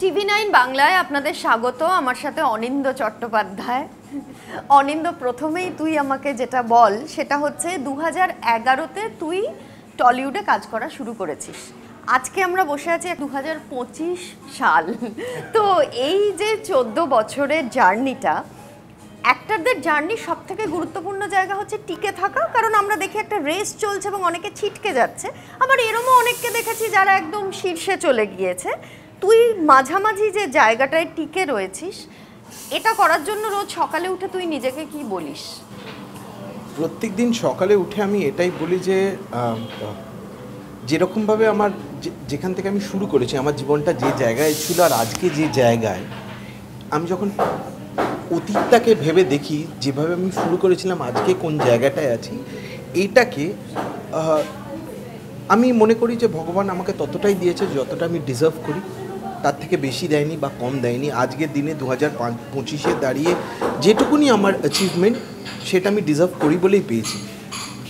TV9 বাংলায় আপনাদের স্বাগত। আমার সাথে অনিন্দ চট্টোপাধ্যায়। অনিন্দ, প্রথমেই তুই আমাকে যেটা বল সেটা হচ্ছে 2011-তে তুই টলিউডে কাজ করা শুরু করেছিস। আজকে আমরা বসে আছি 2025 সাল। তো এই যে 14 বছরের জার্নিটা, অ্যাক্টরদের জার্নির সব থেকে গুরুত্বপূর্ণ জায়গা হচ্ছে টিকে থাকা, কারণ আমরা দেখি একটা রেস চলছে এবং অনেকে ছিটকে যাচ্ছে, আবার এরমও অনেককে দেখেছি যারা একদম শীর্ষে চলে গিয়েছে। তুই মাঝামাঝি যে জায়গাটায় টিকে রয়েছিস, এটা করার জন্য রোজ সকালে উঠে তুই নিজেকে কি বলিস? প্রত্যেক দিন সকালে উঠে আমি এটাই বলি যে যেরকমভাবে আমার যেখান থেকে আমি শুরু করেছি, আমার জীবনটা যে জায়গায় ছিল আর আজকে যে জায়গায়, আমি যখন অতীতটাকে ভেবে দেখি যেভাবে আমি শুরু করেছিলাম আজকে কোন জায়গাটায় আছি, এইটাকে আমি মনে করি যে ভগবান আমাকে ততটাই দিয়েছে যতটা আমি ডিজার্ভ করি, তার থেকে বেশি দেয়নি বা কম দেয়নি। আজকের দিনে 2025-এ দাঁড়িয়ে যেটুকুনি আমার অ্যাচিভমেন্ট, সেটা আমি ডিজার্ভ করি বলেই পেয়েছি।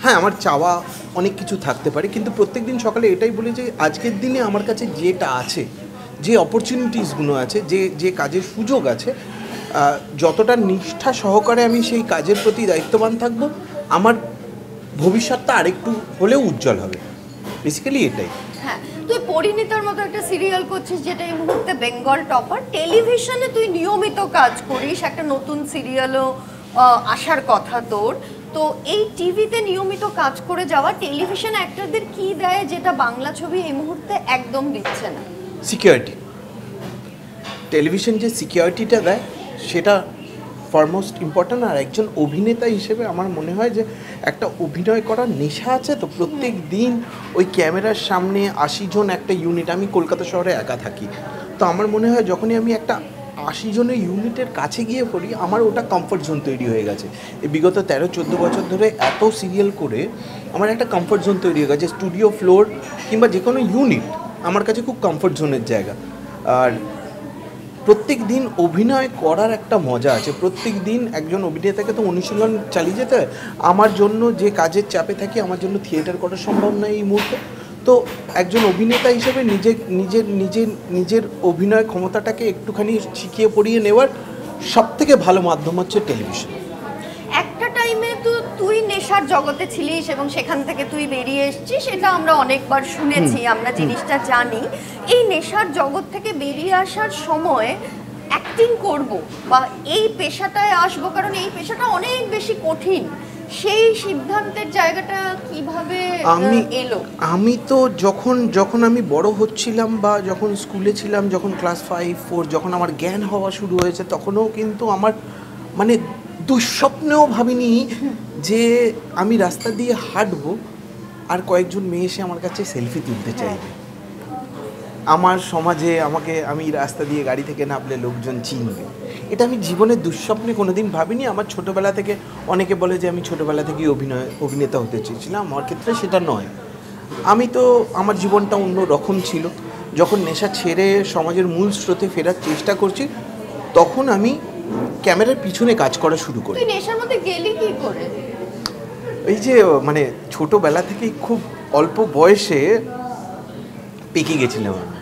হ্যাঁ, আমার চাওয়া অনেক কিছু থাকতে পারে, কিন্তু প্রত্যেক দিন সকালে এটাই বলি যে আজকের দিনে আমার কাছে যেটা আছে, যে অপরচুনিটিসগুলো আছে, যে কাজের সুযোগ আছে, যতটা নিষ্ঠা সহকারে আমি সেই কাজের প্রতি দায়িত্ববান থাকবো, আমার ভবিষ্যৎটা আরেকটু হলেও উজ্জ্বল হবে। বেসিক্যালি এটাই। হ্যাঁ, তুই পরিণীতার মতো একটা সিরিয়াল করছিস যেটা এই মুহূর্তে বেঙ্গল টপার। টেলিভিশনে তুই নিয়মিত কাজ করিস, একটা নতুন সিরিয়ালও আসার কথা তোর। তো এই টিভিতে নিয়মিত কাজ করে যাওয়া টেলিভিশন অ্যাক্টরদের কি দেয় যেটা বাংলা ছবি এই মুহূর্তে একদম দিচ্ছে না? সিকিউরিটি। টেলিভিশন যে সিকিউরিটিটা দেয় সেটা ফরমোস্ট ইম্পর্ট্যান্ট। আর একজন অভিনেতা হিসেবে আমার মনে হয় যে একটা অভিনয় করার নেশা আছে, তো প্রত্যেক দিন ওই ক্যামেরার সামনে 80 জন একটা ইউনিট, আমি কলকাতা শহরে একা থাকি, তো আমার মনে হয় যখনই আমি একটা 80 জনের ইউনিটের কাছে গিয়ে পড়ি, আমার ওটা কমফর্ট জোন তৈরি হয়ে গেছে। এই বিগত 13-14 বছর ধরে এত সিরিয়াল করে আমার একটা কমফর্ট জোন তৈরি হয়ে গেছে। স্টুডিও ফ্লোর কিংবা যে কোনো ইউনিট আমার কাছে খুব কমফর্ট জোনের জায়গা। আর প্রত্যেক দিন অভিনয় করার একটা মজা আছে। প্রত্যেক দিন একজন অভিনেতাকে তো অনুশীলন চালিয়ে যেতে হয়। আমার জন্য যে কাজের চাপে থাকি, আমার জন্য থিয়েটার করা সম্ভব নয় এই মুহূর্তে। তো একজন অভিনেতা হিসেবে নিজের অভিনয় ক্ষমতাটাকে একটুখানি শিখিয়ে পড়িয়ে নেওয়ার সবথেকে ভালো মাধ্যম হচ্ছে টেলিভিশন। একটা টাইমে তো তুই নেশার জগতে ছিলিস এবং সেখান থেকে তুই বেরিয়ে এসেছিস, এটা আমরা অনেকবার শুনেছি, আমরা জিনিসটা জানি। এই নেশার জগৎ থেকে বেরিয়ে আসার সময় অ্যাক্টিং করব বা এই পেশাটায় আসবো, কারণ এই পেশাটা অনেক বেশি কঠিন, সেই সিদ্ধান্তের জায়গাটা কিভাবে এলো? আমি তো যখন আমি বড় হচ্ছিলাম বা যখন স্কুলে ছিলাম, যখন ক্লাস 5-4, যখন আমার জ্ঞান হওয়া শুরু হয়েছে, তখনও কিন্তু আমার মানে দুঃস্বপ্নেও ভাবিনি যে আমি রাস্তা দিয়ে হাঁটবো আর কয়েকজন মেয়ে এসে আমার কাছে সেলফি তুলতে চাইবে। আমার সমাজে আমি রাস্তা দিয়ে গাড়ি থেকে নামলে লোকজন চিনবে, এটা আমি জীবনের দুঃস্বপ্নে কোনোদিন ভাবিনি। আমার ছোটোবেলা থেকে অনেকে বলে যে আমি ছোটোবেলা থেকেই অভিনেতা হতে চেয়েছিলাম, আমার ক্ষেত্রে সেটা নয়। আমি তো আমার জীবনটা অন্য রকম ছিল। যখন নেশা ছেড়ে সমাজের মূল স্রোতে ফেরার চেষ্টা করছি, তখন আমি ক্যামেরার পিছনে কাজ করা শুরু করি। তুই নেশার মধ্যে গেলি কি করে? এই যে মানে ছোটোবেলা থেকেই খুব অল্প বয়সে পেকে গেছিলাম আমি।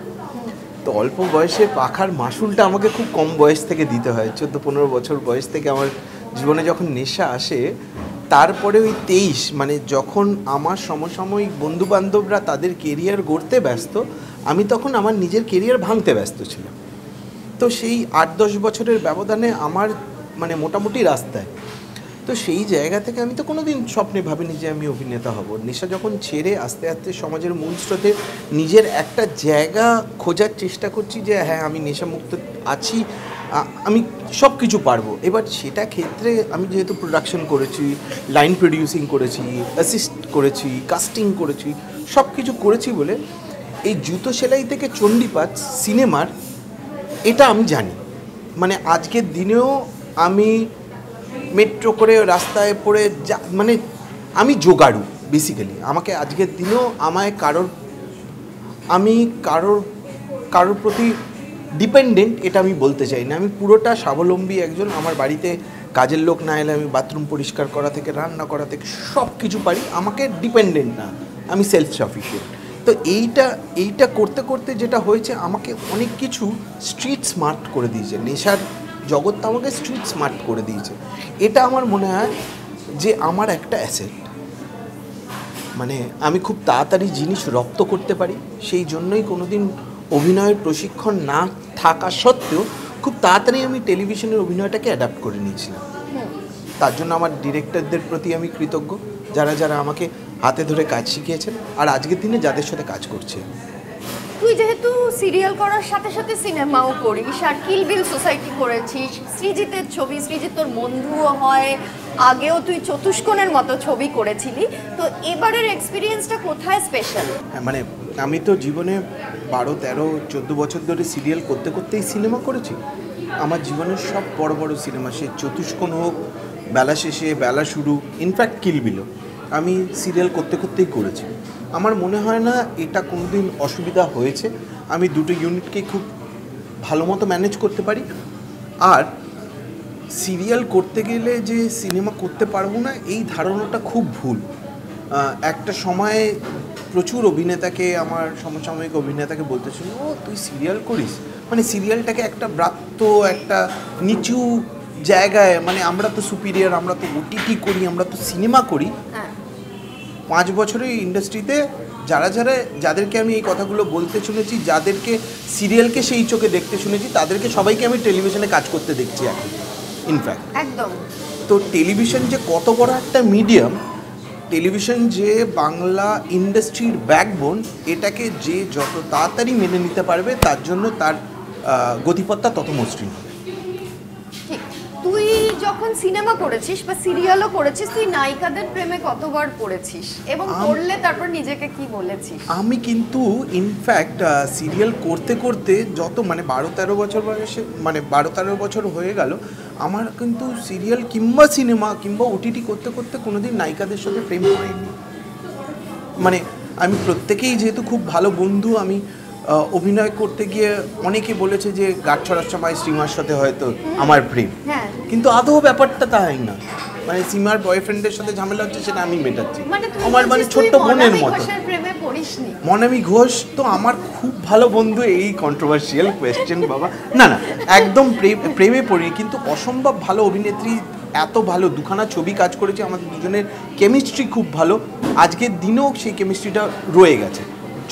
তো অল্প বয়সে পাখার মাসুলটা আমাকে খুব কম বয়স থেকে দিতে হয়। 14-15 বছর বয়স থেকে আমার জীবনে যখন নেশা আসে, তারপরে ওই 23 মানে যখন আমার সমসাময়িক বন্ধুবান্ধবরা তাদের কেরিয়ার গড়তে ব্যস্ত, আমি তখন আমার নিজের কেরিয়ার ভাঙতে ব্যস্ত ছিলাম। তো সেই 8-10 বছরের ব্যবধানে আমার মানে মোটামুটি রাস্তায়। তো সেই জায়গা থেকে আমি তো কোনো দিন স্বপ্নে ভাবিনি যে আমি অভিনেতা হব। নেশা যখন ছেড়ে আস্তে আস্তে সমাজের মূল স্রোতে নিজের একটা জায়গা খোঁজার চেষ্টা করছি যে হ্যাঁ, আমি নেশামুক্ত আছি, আমি সব কিছু পারবো। এবার সেটা ক্ষেত্রে আমি যেহেতু প্রোডাকশন করেছি, লাইন প্রডিউসিং করেছি, অ্যাসিস্ট করেছি, কাস্টিং করেছি, সব কিছু করেছি বলে এই জুতো সেলাই থেকে চণ্ডীপাঠ সিনেমার এটা আমি জানি। মানে আজকের দিনেও আমি মেট্রো করে রাস্তায় পড়ে মানে আমি জোগাড়ু বেসিক্যালি। আমাকে আজকের দিনেও আমি কারোর প্রতি ডিপেন্ডেন্ট এটা আমি বলতে চাই না। আমি পুরোটা স্বাবলম্বী একজন। আমার বাড়িতে কাজের লোক না এলে আমি বাথরুম পরিষ্কার করা থেকে রান্না করা থেকে সব কিছু পারি। আমাকে ডিপেন্ডেন্ট না, আমি সেলফ সাফিসিয়েন্ট। তো এইটা করতে করতে যেটা হয়েছে, আমাকে অনেক কিছু স্ট্রিট স্মার্ট করে দিয়েছে, নেশার জগৎটা আমাকে স্ট্রিট স্মার্ট করে দিয়েছে। এটা আমার মনে হয় যে আমার একটা অ্যাসেট, মানে আমি খুব তাড়াতাড়ি জিনিস রপ্ত করতে পারি। সেই জন্যই কোনোদিন অভিনয়ের প্রশিক্ষণ না থাকা সত্ত্বেও খুব তাড়াতাড়ি আমি টেলিভিশনের অভিনয়টাকে অ্যাডাপ্ট করে নিয়েছিলাম। তার জন্য আমার ডিরেক্টরদের প্রতি আমি কৃতজ্ঞ, যারা যারা আমাকে হাতে ধরে কাজ শিখিয়েছেন, আর আজকের দিনে যাদের সাথে কাজ করছি। তুই যেহেতু সিরিয়াল করার সাথে সাথে সিনেমাও করিস, আর কিল বিল সোসাইটি করেছিস, সৃজিতের ছবি, সৃজিত তোর বন্ধুও হয়, আগেও তুই চতুষ্কোণের মতো ছবি করেছিলি, তো এবারের এক্সপিরিয়েন্সটা কোথায় স্পেশাল? হ্যাঁ, মানে আমি তো জীবনে 12, 13, 14 বছর ধরে সিরিয়াল করতে করতেই সিনেমা করেছি। আমার জীবনের সব বড় বড় সিনেমা, সে চতুষ্কোণ হোক, বেলা শেষে, বেলা শুরু, ইনফ্যাক্ট কিল বিলও আমি সিরিয়াল করতে করতেই করেছি। আমার মনে হয় না এটা কোনোদিন অসুবিধা হয়েছে। আমি দুটো ইউনিটকে খুব ভালো মতো ম্যানেজ করতে পারি। আর সিরিয়াল করতে গেলে যে সিনেমা করতে পারবো না, এই ধারণাটা খুব ভুল। একটা সময়ে প্রচুর অভিনেতাকে, আমার সমসাময়িক অভিনেতাকে বলতেছিল, ও তুই সিরিয়াল করিস, মানে সিরিয়ালটাকে একটা ব্রাত্য, একটা নিচু জায়গায়, মানে আমরা তো সুপিরিয়ার, আমরা তো ওটিটি করি, আমরা তো সিনেমা করি। 5 বছরের ইন্ডাস্ট্রিতে যাদেরকে আমি এই কথাগুলো বলতে শুনেছি, যাদেরকে সিরিয়ালকে সেই চোখে দেখতে শুনেছি, তাদেরকে সবাইকে আমি টেলিভিশনে কাজ করতে দেখছি এখন। ইনফ্যাক্ট একদম। তো টেলিভিশন যে কত বড় একটা মিডিয়াম, টেলিভিশন যে বাংলা ইন্ডাস্ট্রির ব্যাকবোন, এটাকে যে যত তাড়াতাড়ি মেনে নিতে পারবে, তার জন্য তার গতিপথটা তত মসৃণ হবে। ঠিক। তুই যখন সিনেমা করেছিস বা সিরিয়ালও করেছিস, তুই নায়িকাদের প্রেমে কতবার পড়েছিস এবং পড়লে তারপর নিজেকে কি বলেছিস? আমি কিন্তু ইনফ্যাক্ট সিরিয়াল করতে করতে যত, মানে 12-13 বছর বয়সে, মানে 12-13 বছর হয়ে গেল, আমার কিন্তু সিরিয়াল কিংবা সিনেমা কিংবা ওটিটি করতে করতে কোনোদিন নায়িকাদের সাথে প্রেম হয়নি। মানে আমি প্রত্যেকেই যেহেতু খুব ভালো বন্ধু, আমি অভিনয় করতে গিয়ে অনেকে বলেছে যে গাছ ছড়ার সময় শ্রীমার সাথে হয়তো আমার প্রেম, কিন্তু আদৌ ব্যাপারটা তাই না। মানে সীমার বয়ফ্রেন্ডের সাথে ঝামেলা হচ্ছে, সেটা আমি মেটাচ্ছি আমার মানে ছোট্ট বোনের মতো। মনামি ঘোষ তো আমার খুব ভালো বন্ধু। এই কন্ট্রোভার্সিয়াল কোয়েশ্চেন বাবা, না না, একদম প্রেমে পড়ি, কিন্তু অসম্ভব ভালো অভিনেত্রী, এত ভালো, দুখানা ছবি কাজ করেছি, আমাদের দুজনের কেমিস্ট্রি খুব ভালো। আজকের দিনেও সেই কেমিস্ট্রিটা রয়ে গেছে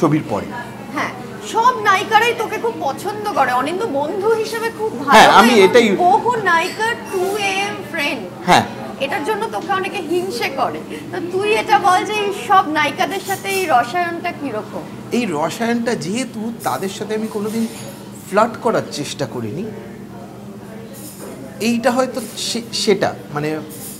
ছবির পরে। হ্যাঁ, সব নায়িকারাই তোকে খুব পছন্দ করে, অনিন্দ বন্ধু হিসেবে খুব ভালো। হ্যাঁ, আমি এটাই, বহু নায়িকার 2am ফ্রেন্ড, হ্যাঁ, এটার জন্য তোকে অনেকে হিংসে করে। তো তুই এটা বল যে এই সব নায়িকাদের সাথে এই রসায়নটা কিরকম? এই রসায়নটা, যেহেতু তাদের সাথে আমি কোনোদিন ফ্লার্ট করার চেষ্টা করিনি, এইটা হয়তো সেটা, মানে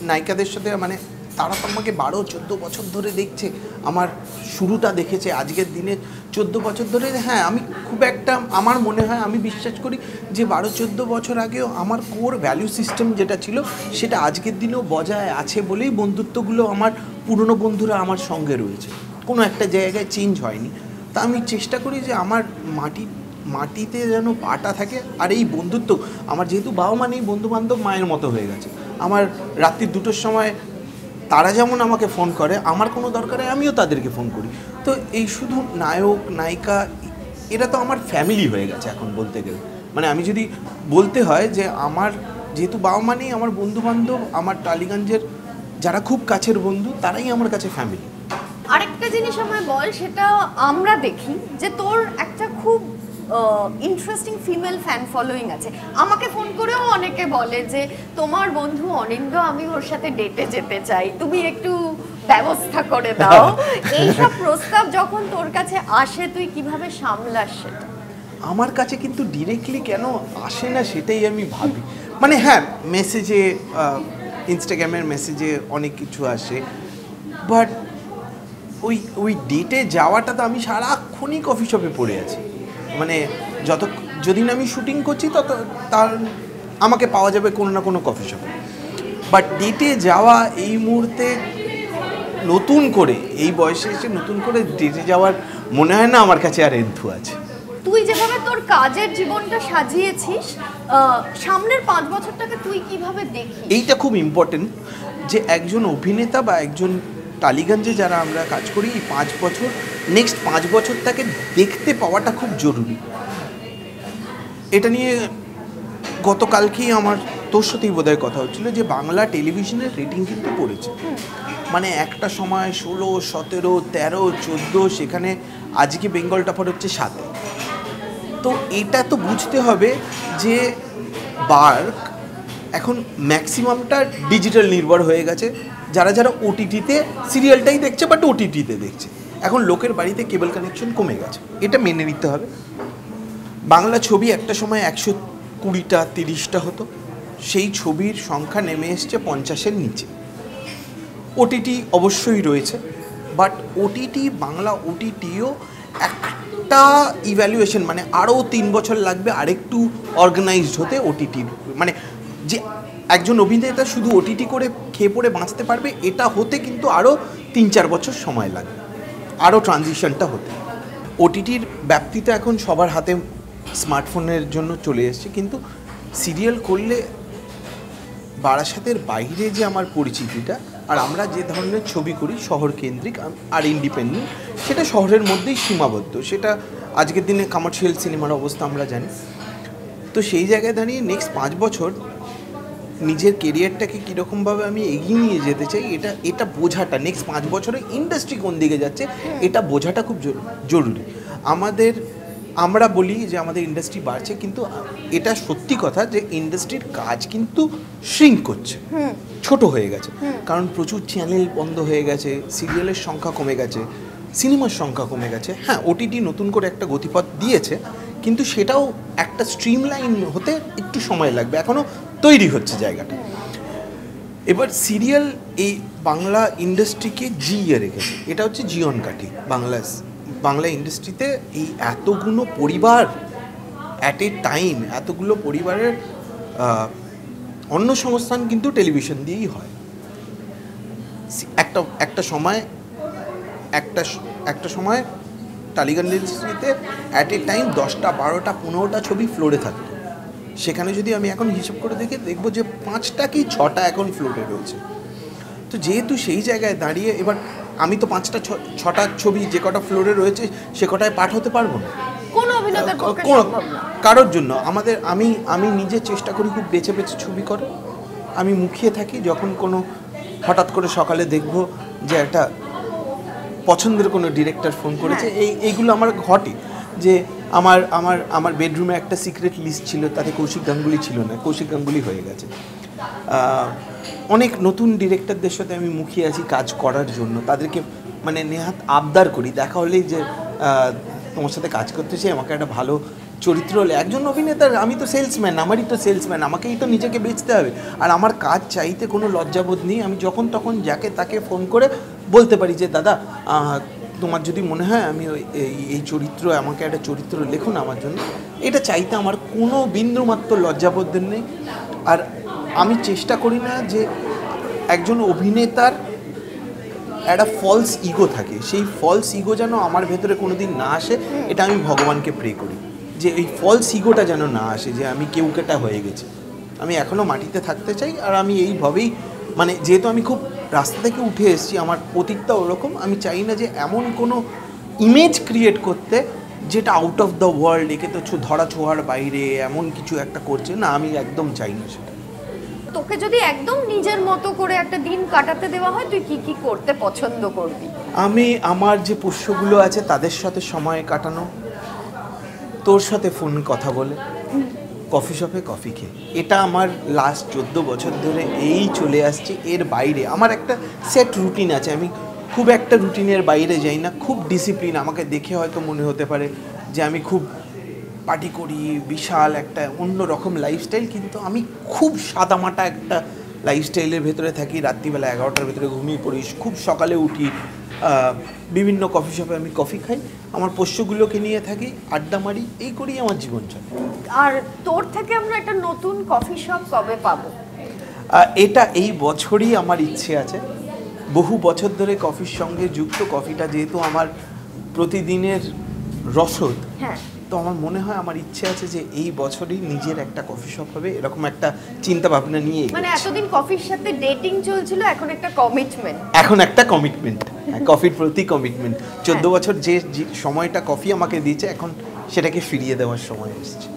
নায়িকাদের সাথে, মানে তারা তো আমাকে 12-14 বছর ধরে দেখছে, আমার শুরুটা দেখেছে আজকের দিনে 14 বছর ধরে। হ্যাঁ, আমি খুব একটা, আমার মনে হয়, আমি বিশ্বাস করি যে 12-14 বছর আগেও আমার কোর ভ্যালু সিস্টেম যেটা ছিল, সেটা আজকের দিনেও বজায় আছে বলেই বন্ধুত্বগুলো, আমার পুরনো বন্ধুরা আমার সঙ্গে রয়েছে, কোনো একটা জায়গায় চেঞ্জ হয়নি। তা আমি চেষ্টা করি যে আমার মাটিতে যেন পাটা থাকে। আর এই বন্ধুত্ব, আমার যেহেতু বাবা মা নেই, বন্ধুবান্ধব মায়ের মতো হয়ে গেছে। আমার রাত্রি 2টোর সময় তারা যেমন আমাকে ফোন করে, আমার কোনো দরকারে আমিও তাদেরকে ফোন করি। তো এই শুধু নায়ক নায়িকা, এরা তো আমার ফ্যামিলি হয়ে গেছে এখন বলতে গেলে। মানে আমি যদি বলতে হয় যে আমার যেহেতু বাবা মা নেই, আমার বন্ধুবান্ধব, আমার টালিগঞ্জের যারা খুব কাছের বন্ধু, তারাই আমার কাছে ফ্যামিলি। আরেকটা জিনিস আমায় বল, সেটা আমরা দেখি যে তোর একটা খুব ইন্টারেস্টিং ফিমেল ফ্যান ফলোয়িং আছে। আমাকে ফোন করেও অনেকে বলে যে তোমার বন্ধু অনিন্দ, আমি ওর সাথে ডেটে যেতে চাই, তুমি একটু ব্যবস্থা করে দাও। এইসব প্রস্তাব যখন তোর কাছে আসে, তুই কিভাবে সামলাস সেটা? আমার কাছে কিন্তু ডিরেক্টলি কেন আসে না সেটাই আমি ভাবি। মানে হ্যাঁ, মেসেজে, ইনস্টাগ্রামের মেসেজে অনেক কিছু আসে, বাট ওই ডেটে যাওয়াটা তো, আমি সারাক্ষণই কফি শপে পড়ে আছি। মানে যদিন আমি শুটিং করছি, তার আমাকে পাওয়া যাবে কোনো না কোনো কফি শপে। বাট ডেটে যাওয়া এই মুহূর্তে নতুন করে, এই বয়সে এসে নতুন করে ডেটে যাওয়ার মনে হয় না আমার কাছে আর এন্থু আছে। তুই যেভাবে তোর কাজের জীবনটা সাজিয়েছিস, সামনের 5 বছরটাকে তুই কিভাবে দেখিস? এইটা খুব ইম্পর্টেন্ট যে একজন অভিনেতা বা একজন টালিগঞ্জে যারা আমরা কাজ করি, এই 5 বছর নেক্সট 5 বছর তাকে দেখতে পাওয়াটা খুব জরুরি। এটা নিয়ে গতকালকেই আমার তোর সাথেই বোধহয় কথা হচ্ছিল যে বাংলা টেলিভিশনের রেটিং কিন্তু পড়েছে, মানে একটা সময় 16, 17, 13, 14, সেখানে আজকে বেঙ্গল টপার হচ্ছে 7। তো এটা তো বুঝতে হবে যে বার্ক এখন ম্যাক্সিমামটা ডিজিটাল নির্ভর হয়ে গেছে। যারা যারা ওটিটিতে সিরিয়ালটাই দেখছে, বাট ওটিটিতে দেখছে। এখন লোকের বাড়িতে কেবল কানেকশন কমে গেছে, এটা মেনে নিতে হবে। বাংলা ছবি একটা সময় 120টা 30টা হতো, সেই ছবির সংখ্যা নেমে এসছে 50-এর নিচে। ওটিটি অবশ্যই রয়েছে, বাট ওটিটি বাংলা ওটিটিও একটা ইভ্যালুয়েশন, মানে আরও 3 বছর লাগবে আরেকটু অর্গানাইজড হতে ওটিটি, মানে যে একজন অভিনেতা শুধু ওটিটি করে খেয়ে পড়ে বাঁচতে পারবে এটা হতে কিন্তু আরও 3-4 বছর সময় লাগবে, আরও ট্রানজিশনটা হতে। ওটিটির ব্যাপ্তিটা এখন সবার হাতে স্মার্টফোনের জন্য চলে এসছে, কিন্তু সিরিয়াল করলে বারাসাতের বাইরে যে আমার পরিচিতিটা, আর আমরা যে ধরনের ছবি করি শহর কেন্দ্রিক আর ইন্ডিপেন্ডেন্ট, সেটা শহরের মধ্যেই সীমাবদ্ধ। সেটা আজকের দিনে কমার্শিয়াল সিনেমার অবস্থা আমরা জানি। তো সেই জায়গায় দাঁড়িয়ে নেক্সট 5 বছর নিজের কেরিয়ারটাকে কীরকমভাবে আমি এগিয়ে নিয়ে যেতে চাই, এটা বোঝাটা, নেক্সট 5 বছরে ইন্ডাস্ট্রি কোন দিকে যাচ্ছে এটা বোঝাটা খুব জরুরি। আমরা বলি যে আমাদের ইন্ডাস্ট্রি বাড়ছে, কিন্তু এটা সত্যি কথা যে ইন্ডাস্ট্রির কাজ কিন্তু শ্রিঙ্ক করছে, ছোট হয়ে গেছে। কারণ প্রচুর চ্যানেল বন্ধ হয়ে গেছে, সিরিয়ালের সংখ্যা কমে গেছে, সিনেমার সংখ্যা কমে গেছে। হ্যাঁ, ওটিটি নতুন করে একটা গতিপথ দিয়েছে, কিন্তু সেটাও একটা স্ট্রিমলাইন হতে একটু সময় লাগবে, এখনও তৈরি হচ্ছে জায়গাটা। এবার সিরিয়াল এই বাংলা ইন্ডাস্ট্রিকে জিইয়ে রেখেছে, এটা হচ্ছে জীবন কাঠি বাংলা ইন্ডাস্ট্রিতে। এই এতগুলো পরিবার অ্যাট এ টাইম, এতগুলো পরিবারের অন্য সংস্থান কিন্তু টেলিভিশন দিয়েই হয়। একটা সময় টালিগঞ্জ ইন্ডাস্ট্রিতে অ্যাট এ টাইম 10টা 12টা 15টা ছবি ফ্লোরে থাকতো। সেখানে যদি আমি এখন হিসেব করে দেখবো যে 5টা কি 6টা এখন ফ্লোরে রয়েছে। তো যেহেতু সেই জায়গায় দাঁড়িয়ে এবার আমি তো 5টা 6টা ছবি যে কটা ফ্লোরে রয়েছে সে কটায় পাঠ হতে পারবো না, কোন অভিনেতার পক্ষে সম্ভব না। কারোর জন্য আমি নিজে চেষ্টা করি খুব বেছে বেছে ছবি করে। আমি মুখিয়ে থাকি যখন কোনো হঠাৎ করে সকালে দেখবো যে একটা পছন্দের কোনো ডিরেক্টর ফোন করেছে। এইগুলো আমার ঘটে যে আমার বেডরুমে একটা সিক্রেট লিস্ট ছিল, তাতে কৌশিক গাঙ্গুলি ছিল না, কৌশিক গাঙ্গুলি হয়ে গেছে। অনেক নতুন ডিরেক্টরদের সাথে আমি মুখিয়ে আছি কাজ করার জন্য, তাদেরকে মানে নেহাত আবদার করি, দেখা হলেই যে তোমার সাথে কাজ করতে চাই, আমাকে একটা ভালো চরিত্র হলে। একজন অভিনেতার আমি তো সেলসম্যান, আমারই তো সেলসম্যান, আমাকেই তো নিজেকে বেচতে হবে, আর আমার কাজ চাইতে কোনো লজ্জাবোধ নেই। আমি যখন তখন যাকে তাকে ফোন করে বলতে পারি যে দাদা তোমার যদি মনে হয় আমি এই চরিত্র, আমাকে একটা চরিত্র লেখুন আমার জন্য, এটা চাইতে আমার কোনো বিন্দুমাত্র লজ্জাবোধ নেই। আর আমি চেষ্টা করি না যে একজন অভিনেতার একটা ফলস ইগো থাকে, সেই ফলস ইগো যেন আমার ভেতরে কোনো দিন না আসে। এটা আমি ভগবানকে প্রে করি যে এই ফলস ইগোটা যেন না আসে, যে আমি কেউ কেটা হয়ে গেছি। আমি এখনও মাটিতে থাকতে চাই, আর আমি এইভাবেই, মানে যেহেতু আমি খুব রাস্তা থেকে উঠে এসেছি, আমার অতীতটা ওরকম, আমি চাই না যে এমন কোনো ইমেজ ক্রিয়েট করতে যেটা আউট অফ দ্য ওয়ার্ল্ড, একে তো ধরা ছোঁয়ার বাইরে এমন কিছু একটা করছে না, আমি একদম চাই না সেটা। তোকে যদি একদম নিজের মতো করে একটা দিন কাটাতে দেওয়া হয়, তুই কি কি করতে পছন্দ করবি? আমি আমার যে পোষ্যগুলো আছে তাদের সাথে সময় কাটানো, তোর সাথে ফোন কথা বলে, কফি শপে কফি খেয়ে, এটা আমার লাস্ট 14 বছর ধরে এই চলে আসছে। এর বাইরে আমার একটা সেট রুটিন আছে, আমি খুব একটা রুটিনের বাইরে যাই না, খুব ডিসিপ্লিন। আমাকে দেখে হয়তো মনে হতে পারে যে আমি খুব পার্টি করি, বিশাল একটা অন্য রকম লাইফস্টাইল, কিন্তু আমি খুব সাদামাটা একটা লাইফস্টাইলের ভেতরে থাকি। রাত্রিবেলা 11টার ভেতরে ঘুমিয়ে পড়ি, খুব সকালে উঠি, বিভিন্ন কফি শপে আমি কফি খাই, আমার পোষ্যগুলোকে নিয়ে থাকি, আড্ডা মারি, এই করেই আমার জীবন চলে। আর তোর থেকে আমরা একটা নতুন কফি শপ কবে পাবো? এটা এই বছরই আমার ইচ্ছে আছে। বহু বছর ধরে কফির সঙ্গে যুক্ত, কফিটা যেহেতু আমার প্রতিদিনের রসদ, হ্যাঁ, তো আমার মনে হয়, আমার ইচ্ছে আছে যে এই বছরই নিজের একটা কফি শপ হবে, এরকম একটা চিন্তা ভাবনা নিয়ে। মানে এতদিন কফির সাথে ডেটিং চলছিল, এখন একটা কমিটমেন্ট। এখন একটা কমিটমেন্ট। কফির প্রতি কমিটমেন্ট 14 বছর যে সময়টা কফি আমাকে দিয়েছে এখন সেটাকে ফিরিয়ে দেওয়ার সময় এসেছে।